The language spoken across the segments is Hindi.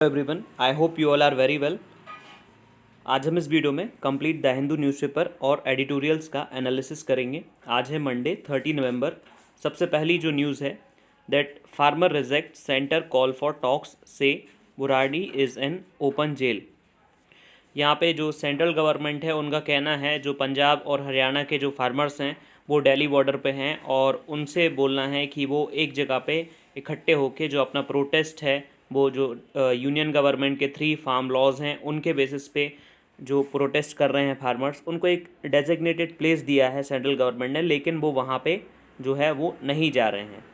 Everyone, I hope you all are very well. आज हम इस वीडियो में कंप्लीट द हिंदू न्यूज़पेपर और एडिटोरियल्स का एनालिसिस करेंगे। आज है मंडे 30 नवंबर। सबसे पहली जो न्यूज़ है that farmer reject centre call for talks से Burari is an open jail. यहाँ पे जो सेंट्रल गवर्नमेंट है उनका कहना है जो पंजाब और हरियाणा के जो फार्मर्स हैं वो दिल्ली बॉर्डर पे हैं और उनसे बोलना है कि वो एक जगह पे इकट्ठे होके जो अपना प्रोटेस्ट है वो जो यूनियन गवर्नमेंट के 3 फार्म लॉज हैं उनके बेसिस पे जो प्रोटेस्ट कर रहे हैं फार्मर्स, उनको एक डेजिग्नेटेड प्लेस दिया है सेंट्रल गवर्नमेंट ने, लेकिन वो वहाँ पे जो है वो नहीं जा रहे हैं।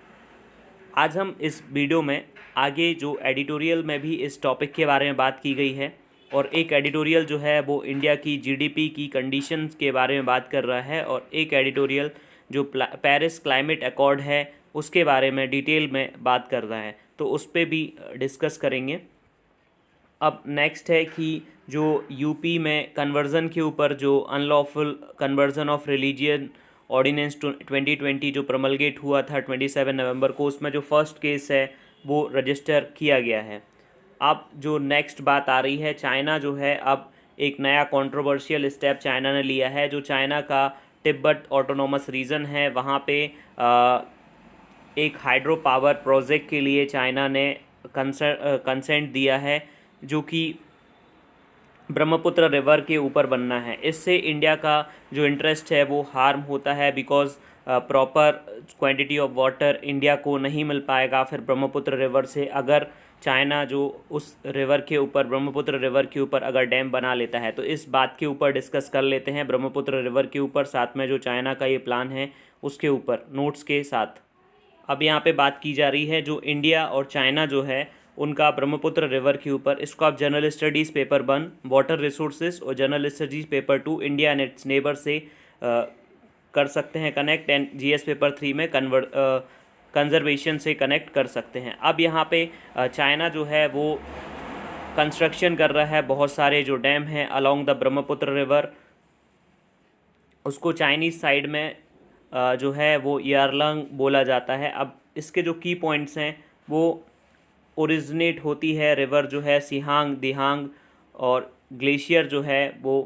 आज हम इस वीडियो में आगे जो एडिटोरियल में भी इस टॉपिक के बारे में बात की गई है और एक एडिटोरियल जो है वो इंडिया की जीडीपी की कंडीशंस के बारे में बात कर रहा है और एक एडिटोरियल जो पेरिस क्लाइमेट अकॉर्ड है उसके बारे में डिटेल में बात कर रहा है, तो उस पर भी डिस्कस करेंगे। अब नेक्स्ट है कि जो यूपी में कन्वर्ज़न के ऊपर जो unlawful conversion of religion ordinance 2020 जो प्रमलगेट हुआ था 27 नवंबर को, उसमें जो फर्स्ट केस है वो रजिस्टर किया गया है। अब जो नेक्स्ट बात आ रही है, चाइना जो है अब एक नया कंट्रोवर्शियल स्टेप चाइना ने लिया है। जो चाइना का तिब्बत ऑटोनोमस रीजन है वहाँ पे एक हाइड्रो पावर प्रोजेक्ट के लिए चाइना ने कंसेंट दिया है जो कि ब्रह्मपुत्र रिवर के ऊपर बनना है। इससे इंडिया का जो इंटरेस्ट है वो हार्म होता है because proper quantity of water India को नहीं मिल पाएगा फिर ब्रह्मपुत्र रिवर से, अगर चाइना जो उस रिवर के ऊपर ब्रह्मपुत्र रिवर के ऊपर अगर डैम बना लेता है। तो इस बात के ऊपर डिस्कस कर लेते हैं ब्रह्मपुत्र रिवर के ऊपर, साथ में जो चाइना का ये प्लान है उसके ऊपर नोट्स के साथ। अब यहाँ पे बात की जा रही है जो इंडिया और चाइना जो है उनका ब्रह्मपुत्र रिवर के ऊपर, इसको आप general studies paper 1 water resources और general studies paper 2 India and its neighbour से कर सकते हैं कनेक्ट, एंड जीएस पेपर 3 में कंजर्वेशन से कनेक्ट कर सकते हैं। अब यहाँ पे चाइना जो है वो कंस्ट्रक्शन कर रहा है बहुत सारे जो डैम हैं अलोंग द ब्रह्मपुत्र रिवर, उसको चाइनीज़ साइड में जो है वो यारलंग बोला जाता है। अब इसके जो की पॉइंट्स हैं वो ओरिजिनेट होती है रिवर जो है सिहांग दिहांग, और ग्लेशियर जो है वो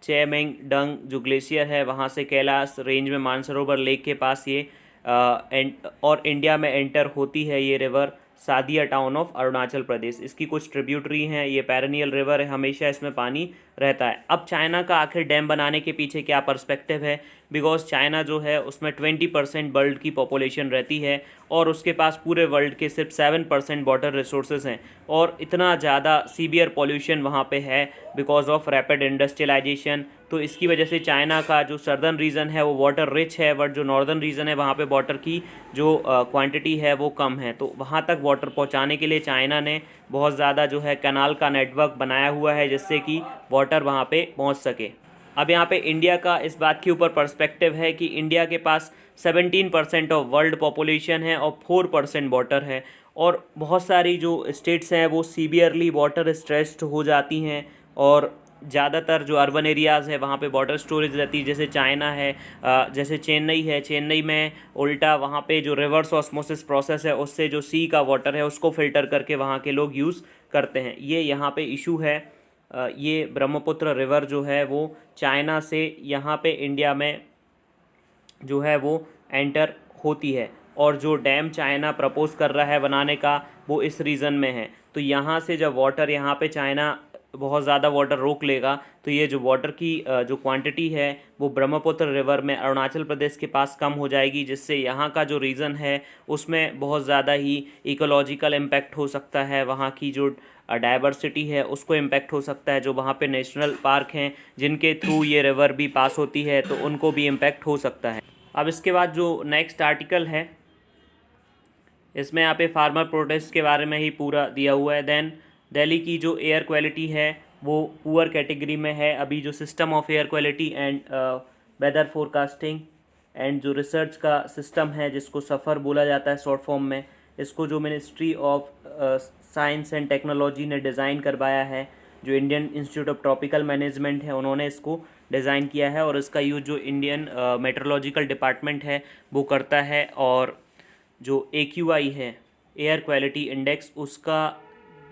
चेमेंग डंग जो ग्लेशियर है वहाँ से कैलाश रेंज में मानसरोवर लेक के पास ये और इंडिया में एंटर होती है ये river Sadiya town of Arunachal Pradesh. इसकी कुछ ट्रिब्यूटरी हैं, ये पेरेनियल रिवर है, हमेशा इसमें पानी रहता है। अब चाइना का आखिर डैम बनाने के पीछे क्या पर्सपेक्टिव है, बिकॉज चाइना जो है उसमें 20% वर्ल्ड की पॉपुलेशन रहती है और उसके पास पूरे वर्ल्ड के सिर्फ 7% वाटर रिसोर्सेज हैं और इतना ज़्यादा सीवियर पॉल्यूशन वहाँ पे है बिकॉज ऑफ रैपिड इंडस्ट्रियलाइजेशन। तो इसकी वजह से चाइना का जो सर्दर्न रीजन है वो वाटर रिच है, बट जो नॉर्दर्न रीजन है वहाँ पे वाटर की जो क्वांटिटी है वो कम है। तो वहाँ तक वाटर पहुँचाने के लिए चाइना ने बहुत ज़्यादा जो है कैनाल का नेटवर्क बनाया हुआ है जिससे कि वाटर वहाँ पे पहुँच सके। अब यहाँ पे इंडिया का इस बात के ऊपर पर्सपेक्टिव है कि इंडिया के पास 17% ऑफ वर्ल्ड पॉपुलेशन है और 4% वाटर है, और बहुत सारी जो स्टेट्स हैं वो सीवियरली वाटर स्ट्रेस्ड हो जाती हैं और ज़्यादातर जो अर्बन एरियाज़ है वहाँ पे वाटर स्टोरेज रहती है। जैसे चाइना है, जैसे चेन्नई है, चेन्नई में उल्टा वहाँ पे जो रिवर्स ऑस्मोसिस प्रोसेस है उससे जो सी का वाटर है उसको फ़िल्टर करके वहाँ के लोग यूज़ करते हैं। ये यहाँ पे इशू है। ये ब्रह्मपुत्र रिवर जो है वो चाइना से यहाँ पे इंडिया में जो है वो एंटर होती है, और जो डैम चाइना प्रपोज कर रहा है बनाने का वो इस रीज़न में है। तो यहाँ से जब वाटर यहाँ पे चाइना बहुत ज़्यादा वाटर रोक लेगा तो ये जो वाटर की जो क्वांटिटी है वो ब्रह्मपुत्र रिवर में अरुणाचल प्रदेश के पास कम हो जाएगी, जिससे यहाँ का जो रीजन है उसमें बहुत ज़्यादा ही इकोलॉजिकल इम्पैक्ट हो सकता है, वहाँ की जो डाइवर्सिटी है उसको इम्पैक्ट हो सकता है। जो वहाँ पे नेशनल पार्क हैं जिनके थ्रू ये रिवर भी पास होती है तो उनको भी इम्पैक्ट हो सकता है। अब इसके बाद जो नेक्स्ट आर्टिकल है इसमें यहाँ पे फार्मर प्रोटेस्ट के बारे में ही पूरा दिया हुआ है। देन दिल्ली की जो एयर क्वालिटी है वो पुअर कैटेगरी में है। अभी जो system of air quality and weather forecasting and जो रिसर्च का सिस्टम है जिसको सफ़र बोला जाता है शॉर्ट फॉर्म में, इसको जो ministry of science and technology ने डिज़ाइन करवाया है, जो Indian institute of tropical management है उन्होंने इसको डिज़ाइन किया है और इसका यूज़ जो इंडियन मेट्रोलॉजिकल डिपार्टमेंट है वो करता है। और जो AQI है एयर क्वालिटी इंडेक्स, उसका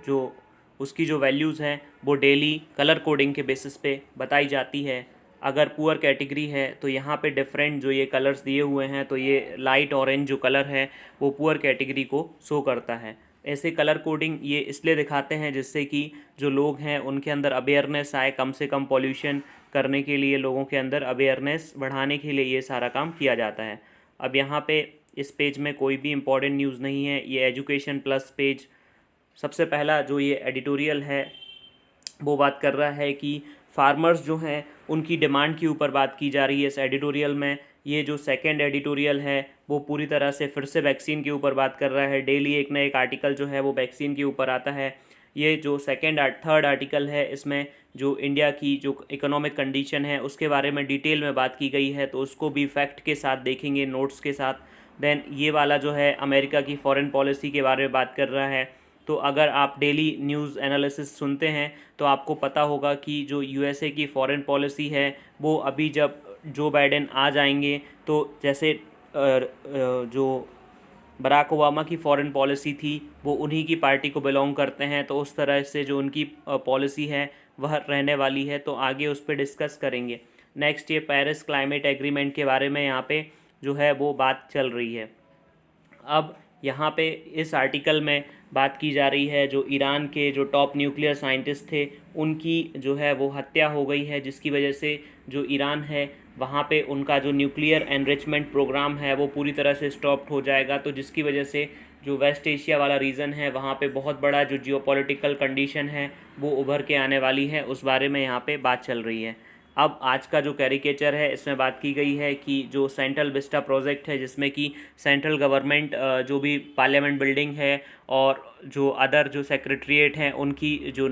जो उसकी जो वैल्यूज़ हैं वो डेली कलर कोडिंग के बेसिस पे बताई जाती है। अगर पुअर कैटेगरी है तो यहाँ पे डिफरेंट जो ये कलर्स दिए हुए हैं, तो ये लाइट ऑरेंज जो कलर है वो पुअर कैटेगरी को शो करता है। ऐसे कलर कोडिंग ये इसलिए दिखाते हैं जिससे कि जो लोग हैं उनके अंदर अवेयरनेस आए, कम से कम पॉल्यूशन करने के लिए लोगों के अंदर अवेयरनेस बढ़ाने के लिए ये सारा काम किया जाता है। अब यहाँ पे इस पेज में कोई भी इम्पोर्टेंट न्यूज़ नहीं है, ये एजुकेशन प्लस पेज। सबसे पहला जो ये एडिटोरियल है वो बात कर रहा है कि फार्मर्स जो हैं उनकी डिमांड के ऊपर बात की जा रही है इस एडिटोरियल में। ये जो सेकंड एडिटोरियल है वो पूरी तरह से फिर से वैक्सीन के ऊपर बात कर रहा है। डेली एक ना एक आर्टिकल जो है वो वैक्सीन के ऊपर आता है। ये जो थर्ड आर्टिकल है इसमें जो इंडिया की जो इकोनॉमिक कंडीशन है उसके बारे में डिटेल में बात की गई है, तो उसको भी फैक्ट के साथ देखेंगे, नोट्स के साथ। देन ये वाला जो है अमेरिका की फॉरेन पॉलिसी के बारे में बात कर रहा है। तो अगर आप डेली न्यूज़ एनालिसिस सुनते हैं तो आपको पता होगा कि जो यूएसए की फॉरेन पॉलिसी है वो अभी जब जो बाइडेन आ जाएंगे तो जैसे जो बराक ओबामा की फ़ॉरेन पॉलिसी थी वो उन्हीं की पार्टी को बिलोंग करते हैं, तो उस तरह से जो उनकी पॉलिसी है वह रहने वाली है। तो आगे उस पर डिस्कस करेंगे। नेक्स्ट ये पेरिस क्लाइमेट एग्रीमेंट के बारे में यहाँ पे जो है वो बात चल रही है। अब यहाँ पे इस आर्टिकल में बात की जा रही है जो ईरान के जो टॉप न्यूक्लियर साइंटिस्ट थे उनकी जो है वो हत्या हो गई है, जिसकी वजह से जो ईरान है वहाँ पे उनका जो न्यूक्लियर एनरिचमेंट प्रोग्राम है वो पूरी तरह से स्टॉप हो जाएगा। तो जिसकी वजह से जो वेस्ट एशिया वाला रीजन है वहाँ पे बहुत बड़ा जो जियोपॉलिटिकल कंडीशन है वो उभर के आने वाली है, उस बारे में यहाँ पे बात चल रही है। अब आज का जो कैरिकेचर है इसमें बात की गई है कि जो सेंट्रल विस्टा प्रोजेक्ट है जिसमें कि सेंट्रल गवर्नमेंट जो भी पार्लियामेंट बिल्डिंग है और जो अदर जो सेक्रेटरीट हैं उनकी जो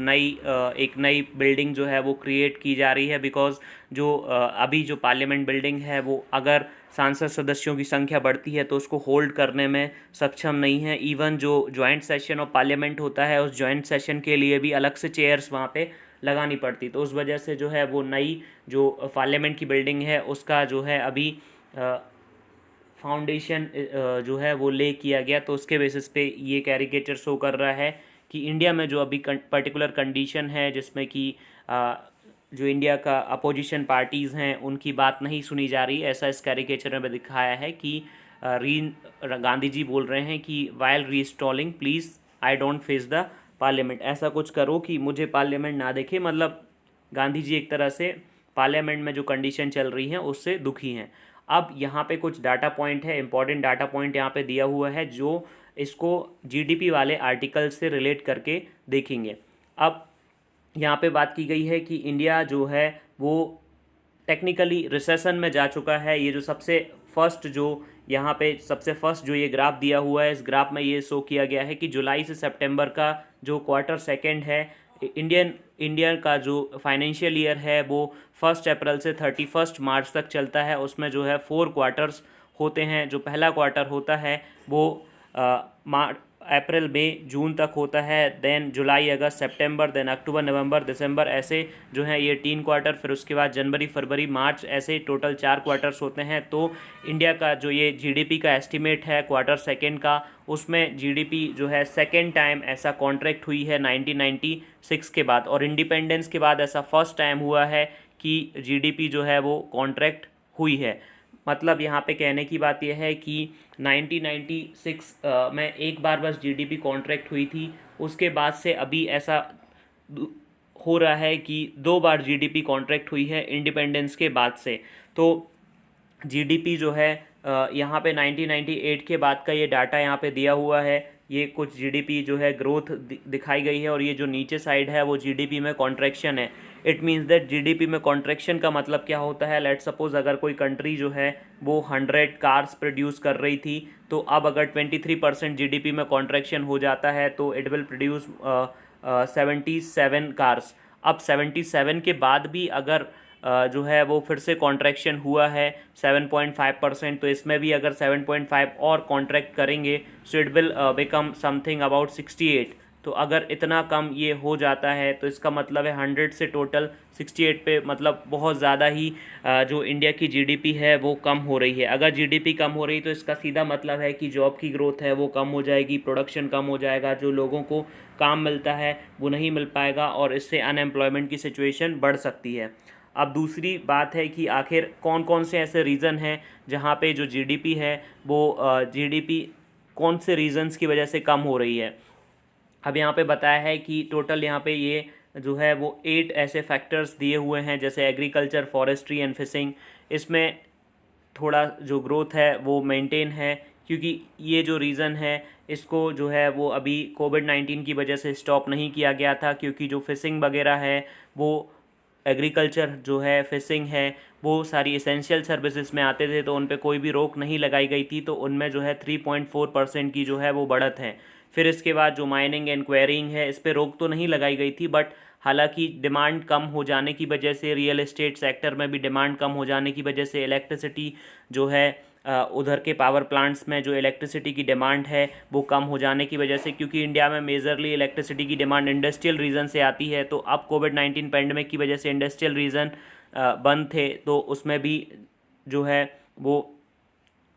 एक नई बिल्डिंग जो है वो क्रिएट की जा रही है। बिकॉज़ जो अभी जो पार्लियामेंट बिल्डिंग है वो अगर सांसद सदस्यों की संख्या बढ़ती है तो उसको होल्ड करने में सक्षम नहीं है। इवन जो जॉइंट सेशन ऑफ पार्लियामेंट होता है उस जॉइंट सेशन के लिए भी अलग से चेयर्स वहाँ पे लगानी पड़ती, तो उस वजह से जो है वो नई जो पार्लियामेंट की बिल्डिंग है उसका जो है अभी फाउंडेशन जो है वो ले किया गया। तो उसके बेसिस पे ये कैरिकेचर शो कर रहा है कि इंडिया में जो अभी पर्टिकुलर कंडीशन है जिसमें कि जो इंडिया का अपोजिशन पार्टीज़ हैं उनकी बात नहीं सुनी जा रही, ऐसा इस कैरिकेचर में दिखाया है कि गांधी जी बोल रहे हैं कि while reinstalling please I don't face the parliament, ऐसा कुछ करो कि मुझे पार्लियामेंट ना देखे। मतलब गांधी जी एक तरह से पार्लियामेंट में जो कंडीशन चल रही हैं उससे दुखी हैं। अब यहाँ पे कुछ डाटा पॉइंट है, इंपॉर्टेंट डाटा पॉइंट यहाँ पे दिया हुआ है जो इसको जीडीपी वाले आर्टिकल से रिलेट करके देखेंगे। अब यहाँ पे बात की गई है कि इंडिया जो है वो टेक्निकली रिसेशन में जा चुका है। ये जो सबसे फर्स्ट जो यहाँ पे सबसे फर्स्ट जो ये ग्राफ दिया हुआ है, इस ग्राफ में ये शो किया गया है कि जुलाई से सितंबर का जो क्वार्टर सेकंड है इंडियन का जो फाइनेंशियल ईयर है वो 1 अप्रैल से 31 मार्च तक चलता है। उसमें जो है 4 क्वार्टर्स होते हैं। जो पहला क्वार्टर होता है वो अप्रैल मई जून तक होता है, देन जुलाई अगस्त सितंबर, देन अक्टूबर नवंबर दिसंबर, ऐसे जो है ये 3 क्वार्टर, फिर उसके बाद जनवरी फरवरी मार्च, ऐसे टोटल 4 क्वार्टर्स होते हैं। तो इंडिया का जो ये जीडीपी का एस्टिमेट है क्वार्टर सेकंड का, उसमें जीडीपी जो है सेकंड टाइम ऐसा कॉन्ट्रैक्ट हुई है 1996 के बाद, और इंडिपेंडेंस के बाद ऐसा फर्स्ट टाइम हुआ है कि जीडीपी जो है वो कॉन्ट्रैक्ट हुई है। मतलब यहाँ पे कहने की बात यह है कि 1996 में एक बार बस जीडीपी कॉन्ट्रैक्ट हुई थी, उसके बाद से अभी ऐसा हो रहा है कि 2 बार जीडीपी कॉन्ट्रैक्ट हुई है इंडिपेंडेंस के बाद से। तो जीडीपी जो है यहाँ पे 1998 के बाद का ये डाटा यहाँ पे दिया हुआ है। ये कुछ जीडीपी जो है ग्रोथ दिखाई गई है, और ये जो नीचे साइड है वो जीडीपी में कॉन्ट्रैक्शन है। इट मीन्स दैट जीडीपी में कॉन्ट्रैक्शन का मतलब क्या होता है। लेट्स सपोज अगर कोई कंट्री जो है वो 100 कार्स प्रोड्यूस कर रही थी, तो अब अगर 23% जीडीपी में कॉन्ट्रैक्शन हो जाता है तो इट विल प्रोड्यूस 77 कार्स। अब 77 के बाद भी अगर जो है वो फिर से कॉन्ट्रैक्शन हुआ है 7.5%, तो इसमें भी अगर 7.5 और कॉन्ट्रैक्ट करेंगे so it will become something about 68 तो अगर इतना कम ये हो जाता है तो इसका मतलब है 100 से टोटल 68 पे, मतलब बहुत ज़्यादा ही जो इंडिया की जीडीपी है वो कम हो रही है। अगर जीडीपी कम हो रही तो इसका सीधा मतलब है कि जॉब की ग्रोथ है वो कम हो जाएगी, प्रोडक्शन कम हो जाएगा, जो लोगों को काम मिलता है वो नहीं मिल पाएगा और इससे अनएम्प्लॉयमेंट की सिचुएशन बढ़ सकती है। अब दूसरी बात है कि आखिर कौन कौन से ऐसे रीज़न हैं जहाँ पे जो जीडीपी है वो जीडीपी कौन से रीजंस की वजह से कम हो रही है। अब यहाँ पे बताया है कि टोटल यहाँ पे ये जो है वो 8 ऐसे फैक्टर्स दिए हुए हैं, जैसे एग्रीकल्चर, फॉरेस्ट्री एंड फिशिंग। इसमें थोड़ा जो ग्रोथ है वो मेंटेन है, क्योंकि ये जो रीज़न है इसको जो है वो अभी कोविड-19 की वजह से स्टॉप नहीं किया गया था, क्योंकि जो फिशिंग वगैरह है वो एग्रीकल्चर जो है, फिशिंग है, वो सारी एसेंशियल सर्विसेज में आते थे, तो उन पे कोई भी रोक नहीं लगाई गई थी, तो उनमें जो है 3.4% की जो है वो बढ़त है। फिर इसके बाद जो माइनिंग एंड क्वेरिंग है इस पे रोक तो नहीं लगाई गई थी, बट हालांकि डिमांड कम हो जाने की वजह से, रियल एस्टेट सेक्टर में भी डिमांड कम हो जाने की वजह से इलेक्ट्रिसिटी जो है उधर के पावर प्लांट्स में जो इलेक्ट्रिसिटी की डिमांड है वो कम हो जाने की वजह से, क्योंकि इंडिया में मेजरली इलेक्ट्रिसिटी की डिमांड इंडस्ट्रियल रीजन से आती है, तो अब कोविड-19 पेंडेमिक की वजह से इंडस्ट्रियल रीजन बंद थे, तो उसमें भी जो है वो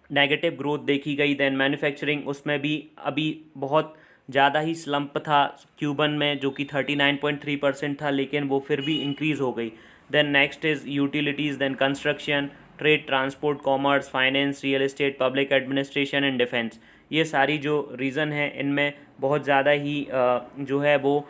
नेगेटिव ग्रोथ देखी गई। देन मैन्युफैक्चरिंग, उसमें भी अभी बहुत ज़्यादा ही स्लंप था क्यूबन में, जो कि 39.3% था, लेकिन वो फिर भी इंक्रीज़ हो गई। Then next is utilities, then construction, trade, transport, commerce, finance, real estate, public administration and defence. ये सारी जो रीज़न है इनमें बहुत ज़्यादा ही जो है वो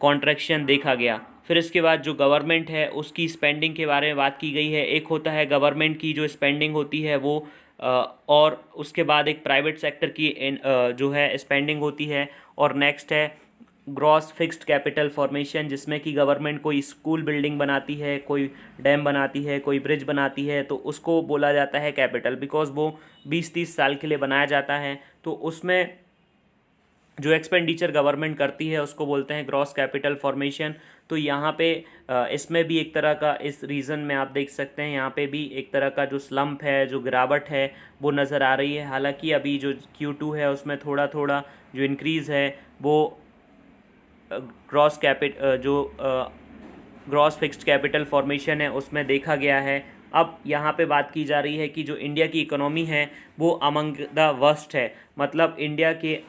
कॉन्ट्रैक्शन देखा गया। फिर इसके बाद जो गवर्नमेंट है उसकी स्पेंडिंग के बारे में बात की गई है। एक होता है गवर्नमेंट की जो स्पेंडिंग होती है वो और उसके बाद एक प्राइवेट सेक्टर की जो है स्पेंडिंग होती है, और नेक्स्ट है ग्रॉस फिक्स्ड कैपिटल फॉर्मेशन, जिसमें कि गवर्नमेंट कोई स्कूल बिल्डिंग बनाती है, कोई डैम बनाती है, कोई ब्रिज बनाती है, तो उसको बोला जाता है कैपिटल, बिकॉज वो 20-30 साल के लिए बनाया जाता है, तो उसमें जो एक्सपेंडिचर गवर्नमेंट करती है उसको बोलते हैं ग्रॉस कैपिटल फॉर्मेशन। तो यहाँ पे इसमें भी एक तरह का, इस रीज़न में आप देख सकते हैं यहाँ पे भी एक तरह का जो स्लम्प है, जो गिरावट है वो नज़र आ रही है। हालांकि अभी जो Q2 है उसमें थोड़ा थोड़ा जो इंक्रीज़ है वो जो ग्रॉस फिक्स्ड कैपिटल फॉर्मेशन है उसमें देखा गया है। अब यहाँ पे बात की जा रही है कि जो इंडिया की इकोनॉमी है वो अमंग द वर्स्ट है, मतलब इंडिया के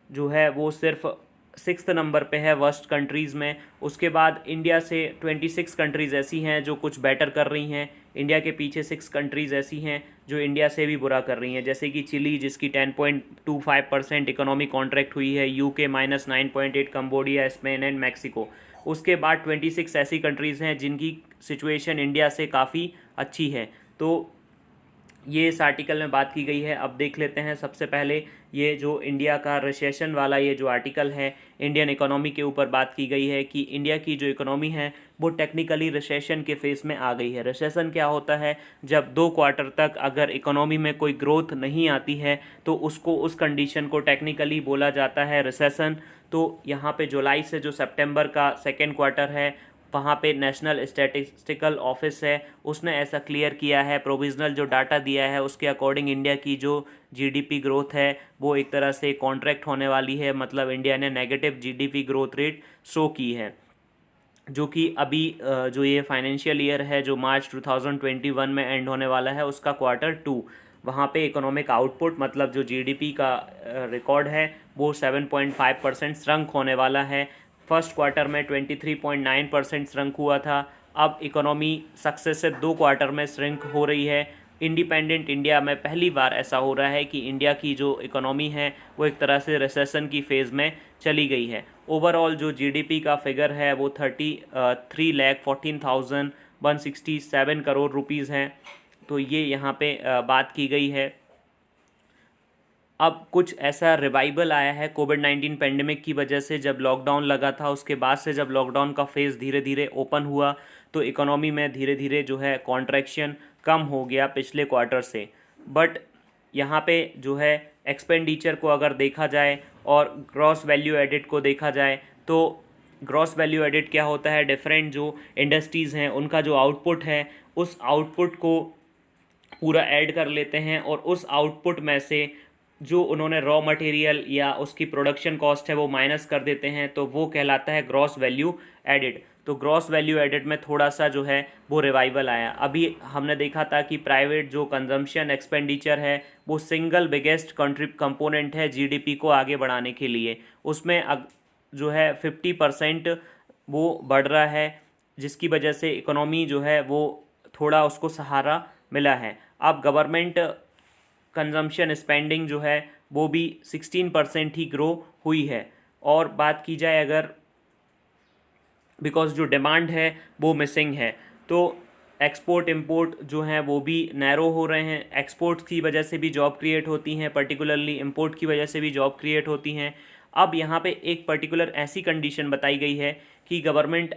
जो है वो सिर्फ 6th नंबर पे है वर्स्ट कंट्रीज़ में। उसके बाद इंडिया से 26 कंट्रीज़ ऐसी हैं जो कुछ बेटर कर रही हैं, इंडिया के पीछे 6 कंट्रीज़ ऐसी हैं जो इंडिया से भी बुरा कर रही हैं, जैसे कि चिली जिसकी 10.25% इकोनॉमी कॉन्ट्रैक्ट हुई है, UK -9.8, Cambodia, Spain and Mexico. उसके बाद 26 ऐसी कंट्रीज़ हैं जिनकी सिचुएशन इंडिया से काफ़ी अच्छी है। तो ये इस आर्टिकल में बात की गई है। अब देख लेते हैं सबसे पहले ये जो इंडिया का रिसेशन वाला ये जो आर्टिकल है, इंडियन इकोनॉमी के ऊपर बात की गई है कि इंडिया की जो इकोनॉमी है वो टेक्निकली रिसेशन के फेस में आ गई है। रिसेशन क्या होता है? जब 2 क्वार्टर तक अगर इकोनॉमी में कोई ग्रोथ नहीं आती है तो उसको, उस कंडीशन को टेक्निकली बोला जाता है रिसेशन। तो यहाँ पे जुलाई से जो सितंबर का 2nd क्वार्टर है वहाँ पे नेशनल स्टैटिस्टिकल ऑफिस है उसने ऐसा क्लियर किया है, प्रोविजनल जो डाटा दिया है उसके अकॉर्डिंग इंडिया की जो जीडीपी ग्रोथ है वो एक तरह से कॉन्ट्रैक्ट होने वाली है, मतलब इंडिया ने negative GDP growth rate show की है, जो कि अभी जो ये फाइनेंशियल ईयर है जो मार्च 2021 में एंड होने वाला है उसका Q2, वहाँ पे इकोनॉमिक आउटपुट मतलब जो जीडीपी का रिकॉर्ड है वो 7.5% श्रंक होने वाला है। फर्स्ट क्वार्टर में 23.9% श्रंक हुआ था। अब इकोनॉमी सक्सेसिव 2 क्वार्टर में श्रिंक हो रही है। इंडिपेंडेंट इंडिया में पहली बार ऐसा हो रहा है कि इंडिया की जो इकोनॉमी है वो एक तरह से रिसेशन की फ़ेज़ में चली गई है। ओवरऑल जो जीडीपी का फिगर है वो 33,14,167 करोड़ रुपीज़ हैं। तो ये यहाँ पे बात की गई है। अब कुछ ऐसा रिवाइवल आया है कोविड-19 पेंडेमिक की वजह से, जब लॉकडाउन लगा था उसके बाद से जब लॉकडाउन का फेज़ धीरे धीरे ओपन हुआ तो इकोनॉमी में धीरे धीरे जो है कॉन्ट्रैक्शन कम हो गया पिछले क्वार्टर से। बट यहाँ पे जो है एक्सपेंडिचर को अगर देखा जाए और ग्रॉस वैल्यू एडिड को देखा जाए तो ग्रॉस वैल्यू एडिड क्या होता है? डिफरेंट जो इंडस्ट्रीज़ हैं उनका जो आउटपुट है उस आउटपुट को पूरा ऐड कर लेते हैं और उस आउटपुट में से जो उन्होंने रॉ मटेरियल या उसकी प्रोडक्शन कॉस्ट है वो माइनस कर देते हैं, तो वो कहलाता है ग्रॉस वैल्यू एडिड। तो ग्रॉस वैल्यू एडिड में थोड़ा सा जो है वो रिवाइवल आया। अभी हमने देखा था कि प्राइवेट जो कंजम्पशन एक्सपेंडिचर है वो सिंगल बिगेस्ट कंपोनेंट है जीडीपी को आगे बढ़ाने के लिए। उसमें जो है 50% वो बढ़ रहा है, जिसकी वजह से इकोनॉमी जो है वो थोड़ा उसको सहारा मिला है। अब गवर्नमेंट कंजम्पशन स्पेंडिंग जो है वो भी 16% ही ग्रो हुई है। और बात की जाए अगर, बिकॉज जो डिमांड है वो मिसिंग है, तो एक्सपोर्ट इंपोर्ट जो हैं वो भी नैरो हो रहे हैं। एक्सपोर्ट की वजह से भी जॉब क्रिएट होती हैं, पर्टिकुलरली इंपोर्ट की वजह से भी जॉब क्रिएट होती हैं। अब यहाँ पे एक पर्टिकुलर ऐसी कंडीशन बताई गई है कि गवर्नमेंट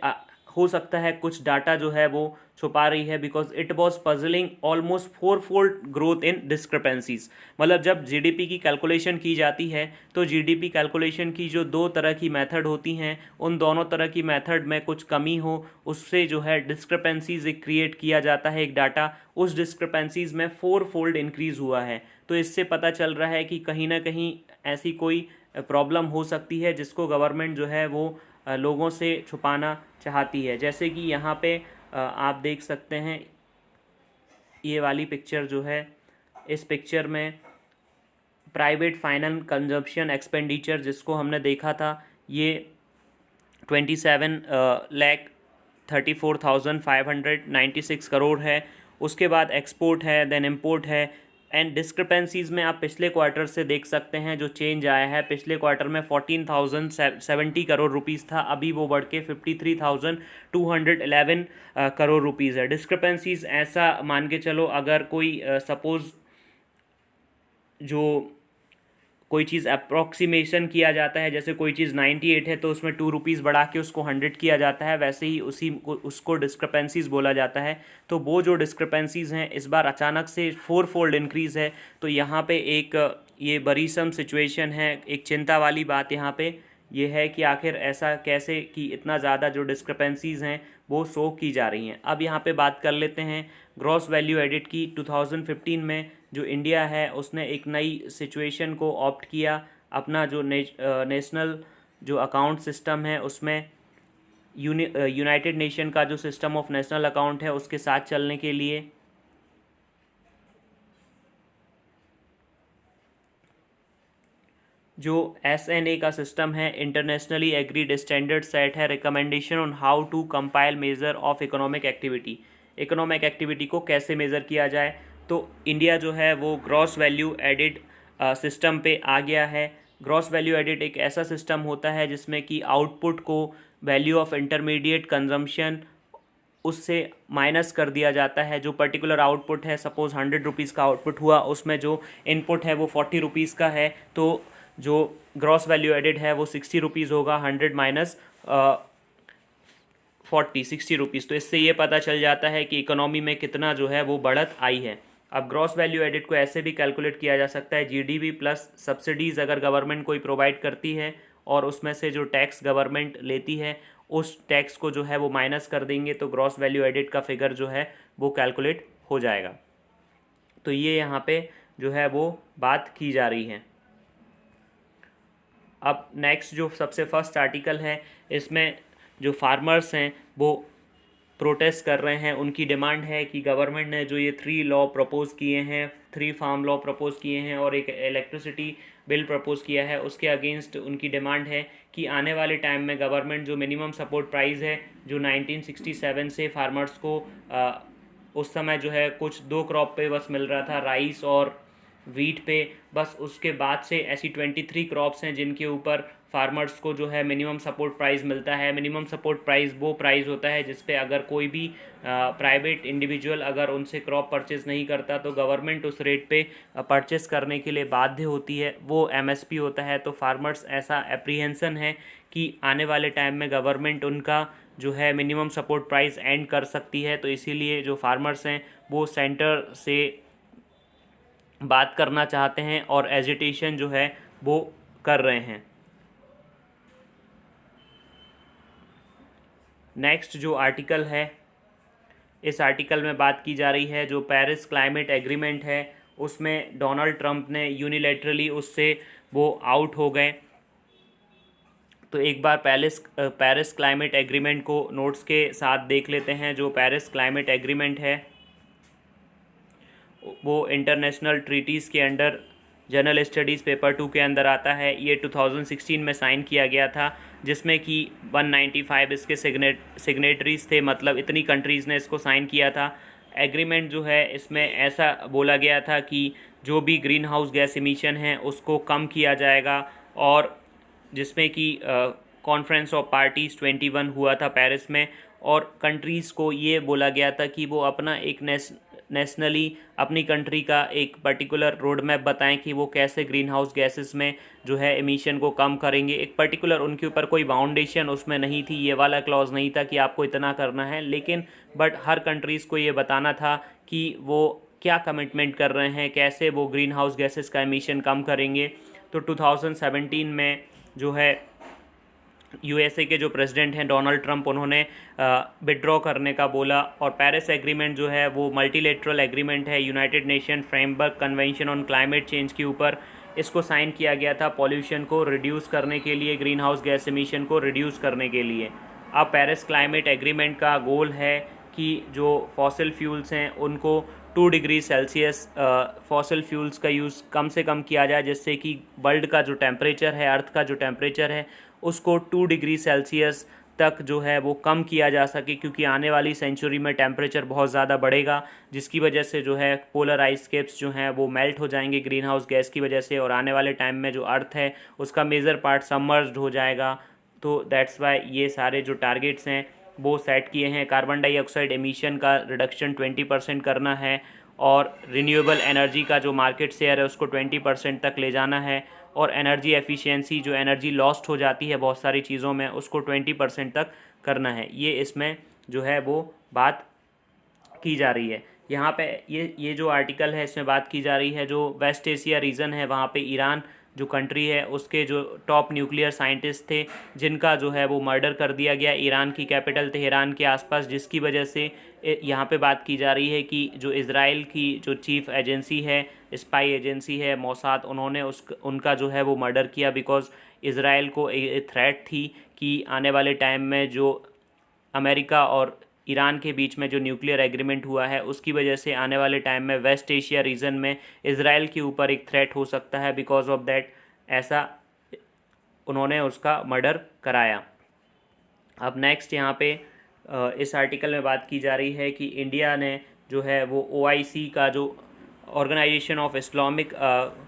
हो सकता है कुछ डाटा जो है वो छुपा रही है, because it was puzzling almost 4-fold growth in discrepancies. मतलब जब जीडीपी की कैलकुलेशन की जाती है तो जीडीपी कैलकुलेशन की जो दो तरह की मेथड होती हैं, उन दोनों तरह की मेथड में कुछ कमी हो, उससे जो है डिस्क्रिपेंसीज एक क्रिएट किया जाता है एक डाटा, उस डिस्क्रिपेंसीज में 4-fold इंक्रीज़ हुआ है। तो इससे पता चल रहा है कि कहीं ना कहीं ऐसी कोई प्रॉब्लम हो सकती है जिसको गवर्नमेंट जो है वो लोगों से छुपाना चाहती है। जैसे कि यहाँ पे आप देख सकते हैं ये वाली पिक्चर जो है, इस पिक्चर में प्राइवेट फाइनल कंजप्शन एक्सपेंडिचर जिसको हमने देखा था, ये 27,34,596 करोड़ है। उसके बाद एक्सपोर्ट है, देन इंपोर्ट है। एंड डिस्क्रिपेंसीज़ में आप पिछले क्वार्टर से देख सकते हैं जो चेंज आया है। पिछले क्वार्टर में 14,070 करोड़ रुपीज़ था, अभी वो बढ़ के 53,211 करोड़ रुपीज़ है। डिस्क्रिपेंसीज़ ऐसा मान के चलो, अगर कोई सपोज़ जो कोई चीज़ अप्रॉक्सीमेशन किया जाता है, जैसे कोई चीज़ 98 है तो उसमें 2 रुपीज़ बढ़ा के उसको 100 किया जाता है, वैसे ही उसी को उसको डिस्क्रिपेंसीज़ बोला जाता है। तो वो जो डिस्क्रिपेंसीज़ हैं इस बार अचानक से 4-fold इंक्रीज़ है। तो यहाँ पे एक ये बरीसम सिचुएशन है, एक चिंता वाली बात यहाँ पे ये है कि आखिर ऐसा कैसे कि इतना ज़्यादा जो डिस्क्रिपेंसीज़ हैं वो शो की जा रही हैं। अब यहाँ पे बात कर लेते हैं ग्रॉस वैल्यू एडिट की। 2015 में जो इंडिया है उसने एक नई सिचुएशन को ऑप्ट किया, अपना जो नेशनल जो अकाउंट सिस्टम है उसमें यूनाइटेड नेशन का जो सिस्टम ऑफ नेशनल अकाउंट है उसके साथ चलने के लिए। जो SNA का सिस्टम है, इंटरनेशनली एग्रीड स्टैंडर्ड सेट है recommendation on how to compile measure of economic activity. Economic activity को कैसे मेज़र किया जाए, तो इंडिया जो है वो ग्रॉस वैल्यू एडिड सिस्टम पे आ गया है। ग्रॉस वैल्यू एडिड एक ऐसा सिस्टम होता है जिसमें कि आउटपुट को वैल्यू ऑफ इंटरमीडिएट कंजम्पशन उससे माइनस कर दिया जाता है। जो पर्टिकुलर आउटपुट है, सपोज़ 100 रुपीज़ का आउटपुट हुआ, उसमें जो इनपुट है वो 40 रुपीज़ का है, तो जो ग्रॉस वैल्यू एडिड है वो 60 रुपीज़ होगा। 100 माइनस 40, 60 रुपीज़। तो इससे ये पता चल जाता है कि इकोनॉमी में कितना जो है वो बढ़त आई है। अब ग्रॉस वैल्यू एडिड को ऐसे भी कैलकुलेट किया जा सकता है, जीडीपी प्लस सब्सिडीज़ अगर गवर्नमेंट कोई प्रोवाइड करती है और उसमें से जो टैक्स गवर्नमेंट लेती है उस टैक्स को जो है वो माइनस कर देंगे, तो ग्रॉस वैल्यू एडिड का फिगर जो है वो कैलकुलेट हो जाएगा। तो ये यहाँ पे जो है वो बात की जा रही है। अब नेक्स्ट जो सबसे फर्स्ट आर्टिकल है, इसमें जो फार्मर्स हैं वो प्रोटेस्ट कर रहे हैं। उनकी डिमांड है कि गवर्नमेंट ने जो ये 3 लॉ प्रपोज़ किए हैं, 3 फार्म लॉ प्रपोज़ किए हैं और एक इलेक्ट्रिसिटी बिल प्रपोज़ किया है, उसके अगेंस्ट उनकी डिमांड है कि आने वाले टाइम में गवर्नमेंट जो मिनिमम सपोर्ट प्राइस है जो 1967 से फार्मर्स को उस समय जो है कुछ 2 क्रॉप पे बस मिल रहा था, राइस और वीट पे, बस उसके बाद से ऐसी 23 क्रॉप्स हैं जिनके ऊपर फार्मर्स को जो है मिनिमम सपोर्ट प्राइस मिलता है। मिनिमम सपोर्ट प्राइस वो प्राइस होता है जिस पे अगर कोई भी प्राइवेट इंडिविजुअल अगर उनसे क्रॉप परचेज़ नहीं करता तो गवर्नमेंट उस रेट पे परचेज़ करने के लिए बाध्य होती है, वो MSP होता है। तो फार्मर्स ऐसा एप्रीहेंसन है कि आने वाले टाइम में गवर्नमेंट उनका जो है मिनिमम सपोर्ट प्राइस एंड कर सकती है। तो इसीलिए जो फार्मर्स हैं वो सेंटर से बात करना चाहते हैं और एजिटेशन जो है वो कर रहे हैं। नेक्स्ट जो आर्टिकल है, इस आर्टिकल में बात की जा रही है जो पेरिस क्लाइमेट एग्रीमेंट है उसमें डोनाल्ड ट्रंप ने यूनिलैटरली उससे वो आउट हो गए। तो एक बार पेरिस क्लाइमेट एग्रीमेंट को नोट्स के साथ देख लेते हैं। जो पेरिस क्लाइमेट एग्रीमेंट है वो इंटरनेशनल ट्रीटीज़ के अंडर जनरल स्टडीज़ पेपर 2 के अंदर आता है। ये 2016 में साइन किया गया था, जिसमें कि 195 इसके सिग्नेटरीज थे, मतलब इतनी कंट्रीज़ ने इसको साइन किया था। एग्रीमेंट जो है इसमें ऐसा बोला गया था कि जो भी ग्रीन हाउस गैस इमिशन है उसको कम किया जाएगा, और जिसमें कि कॉन्फ्रेंस ऑफ पार्टीज़ 21 हुआ था पेरिस में, और कंट्रीज़ को ये बोला गया था कि वो अपना एक नेशनली अपनी कंट्री का एक पर्टिकुलर रोड मैप बताएं कि वो कैसे ग्रीन हाउस गैसेस में जो है एमिशन को कम करेंगे। एक पर्टिकुलर उनके ऊपर कोई बाउंडेशन उसमें नहीं थी, ये वाला क्लॉज नहीं था कि आपको इतना करना है, लेकिन बट हर कंट्रीज़ को ये बताना था कि वो क्या कमिटमेंट कर रहे हैं, कैसे वो ग्रीन हाउस गैसेस का एमिशन कम करेंगे। तो 2017 में जो है यूएसए के जो प्रेसिडेंट हैं डोनाल्ड ट्रंप, उन्होंने विड्रॉ करने का बोला। और पेरिस एग्रीमेंट जो है वो मल्टीलेटरल एग्रीमेंट है, United nation framework convention on climate change के ऊपर इसको साइन किया गया था पॉल्यूशन को रिड्यूस करने के लिए, ग्रीन हाउस गैस एमिशन को रिड्यूस करने के लिए। अब पेरिस क्लाइमेट एग्रीमेंट का गोल है कि जो फॉसिल फ्यूल्स हैं उनको 2 डिग्री सेल्सियस फॉसिल फ्यूल्स का यूज़ कम से कम किया जाए, जिससे कि वर्ल्ड का जो टेम्परेचर है, अर्थ का जो टेम्परेचर है, उसको 2 डिग्री सेल्सियस तक जो है वो कम किया जा सके, क्योंकि आने वाली सेंचुरी में टेम्परेचर बहुत ज़्यादा बढ़ेगा, जिसकी वजह से जो है पोलर आइस कैप्स जो हैं वो मेल्ट हो जाएंगे ग्रीन हाउस गैस की वजह से, और आने वाले टाइम में जो अर्थ है उसका मेजर पार्ट सबमर्ज्ड हो जाएगा। तो दैट्स वाई ये सारे जो टारगेट्स हैं वो सेट किए हैं। कार्बन डाइऑक्साइड एमिशन का रिडक्शन 20% करना है, और रिन्यूएबल एनर्जी का जो मार्केट शेयर है उसको 20% तक ले जाना है, और एनर्जी एफिशिएंसी जो एनर्जी लॉस्ट हो जाती है बहुत सारी चीज़ों में उसको 20% तक करना है। ये इसमें जो है वो बात की जा रही है। यहाँ पे ये जो आर्टिकल है इसमें बात की जा रही है जो वेस्ट एशिया रीजन है वहाँ पे ईरान जो कंट्री है उसके जो टॉप न्यूक्लियर साइंटिस्ट थे जिनका जो है वो मर्डर कर दिया गया ईरान की कैपिटल तेहरान के आसपास, जिसकी वजह से यहाँ पे बात की जा रही है कि जो इज़राइल की जो चीफ एजेंसी है, स्पाई एजेंसी है मोसाद, उन्होंने उनका जो है वो मर्डर किया, बिकॉज इज़राइल को एक थ्रेट थी कि आने वाले टाइम में जो अमेरिका और ईरान के बीच में जो न्यूक्लियर एग्रीमेंट हुआ है उसकी वजह से आने वाले टाइम में वेस्ट एशिया रीजन में इज़राइल के ऊपर एक थ्रेट हो सकता है। बिकॉज ऑफ दैट ऐसा उन्होंने उसका मर्डर कराया। अब नेक्स्ट यहाँ पे इस आर्टिकल में बात की जा रही है कि इंडिया ने जो है वो OIC का जो ऑर्गेनाइजेशन ऑफ इस्लामिक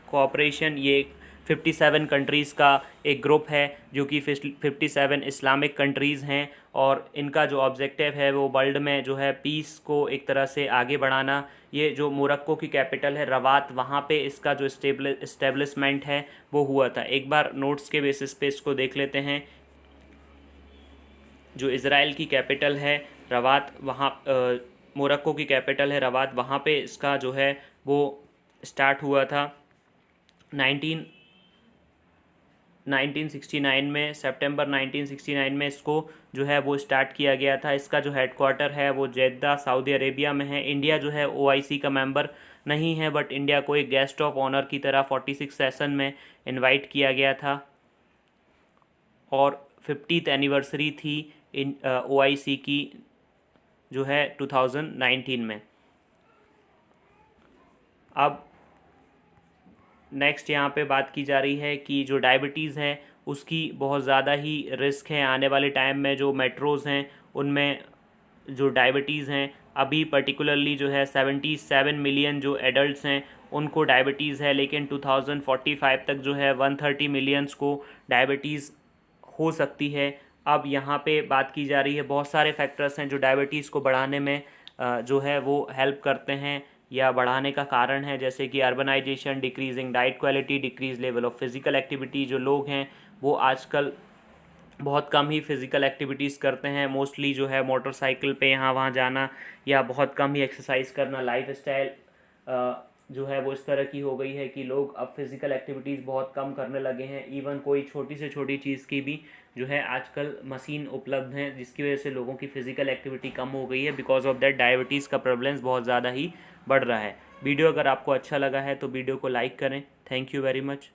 कोऑपरेशन, ये 57 कंट्रीज़ का एक ग्रुप है जो कि 57 इस्लामिक कंट्रीज़ हैं, और इनका जो ऑब्जेक्टिव है वो वर्ल्ड में जो है पीस को एक तरह से आगे बढ़ाना। ये जो मोरक्को की कैपिटल है रवात, वहाँ पे इसका जो इस्टेब्लिशमेंट है वो हुआ था। एक बार नोट्स के बेसिस पे इसको देख लेते हैं। जो इज़राइल की कैपिटल है रवात, वहाँ मोरक्को की कैपिटल है रवात, वहाँ पे इसका जो है वो स्टार्ट हुआ था 1969 में, सितंबर 1969 में इसको जो है वो स्टार्ट किया गया था। इसका जो हेडक्वार्टर है वो जेद्दा सऊदी अरेबिया में है। इंडिया जो है OIC का मेंबर नहीं है, बट इंडिया को एक गेस्ट ऑफ ऑनर की तरह 46 सेशन में इनवाइट किया गया था, और 50th एनिवर्सरी थी इन OIC की जो है 2019 में। अब नेक्स्ट यहाँ पे बात की जा रही है कि जो डायबिटीज़ है उसकी बहुत ज़्यादा ही रिस्क है आने वाले टाइम में। जो मेट्रोज़ हैं उनमें जो डायबिटीज़ हैं, अभी पर्टिकुलरली जो है 77 मिलियन जो एडल्ट्स हैं उनको डायबिटीज़ है, लेकिन 2045 तक जो है 130 मिलियंस को डायबिटीज़ हो सकती है। अब यहाँ पे बात की जा रही है बहुत सारे फैक्टर्स हैं जो डायबिटीज़ को बढ़ाने में जो है वो हेल्प करते हैं या बढ़ाने का कारण है, जैसे कि urbanisation, decreasing diet quality, decrease level of physical activity. जो लोग हैं वो आजकल बहुत कम ही फिज़िकल एक्टिविटीज़ करते हैं, मोस्टली जो है मोटरसाइकिल पे यहाँ वहाँ जाना या बहुत कम ही एक्सरसाइज करना। लाइफ स्टाइल जो है वो इस तरह की हो गई है कि लोग अब फिज़िकल एक्टिविटीज़ बहुत कम करने लगे हैं। इवन कोई छोटी से छोटी चीज़ की भी जो है आजकल मशीन उपलब्ध हैं, जिसकी वजह से लोगों की फ़िज़िकल एक्टिविटी कम हो गई है। बिकॉज ऑफ दैट डायबिटीज़ का प्रेवलेंस बहुत ज़्यादा ही बढ़ रहा है। वीडियो अगर आपको अच्छा लगा है तो वीडियो को लाइक करें। Thank you very much.